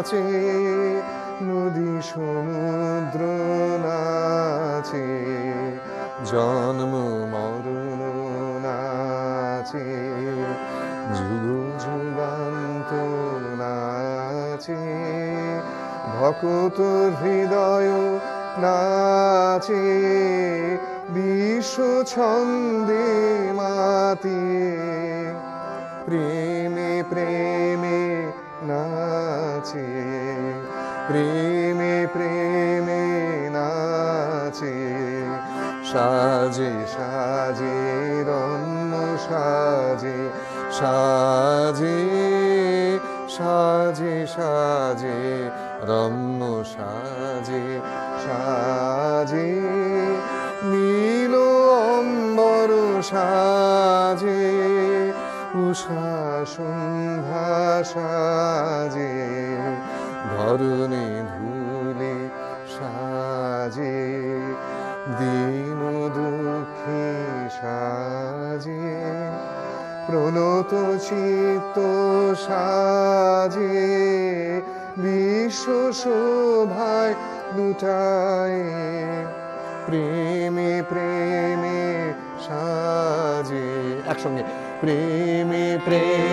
নাচে, নদী সমুদ্র নাচে, জন্ম মরণ নাচে, যুগ যুগান্ত নাচে, ভকত হৃদয় নাচে, বিশ্ব ছন্দে মাতিয়ে, প্রেমে প্রেমে নাচে, প্রেমে প্রেমে নাচে, সাজে সাজে রম্য সাজে, সাজে সাজে সাজে রম্য সাজে, সাজে নীল অম্বর সাজে, উষা সন্ধ্যা সাজে, ধরণী ধুলে সাজে, দীন দুঃখী সাজে, প্রণত চিত্ত সাজে, বিশ্ব শোভায় লুটায়, প্রেমে প্রেমে সাজে, একসঙ্গে প্রেমে প্রেমে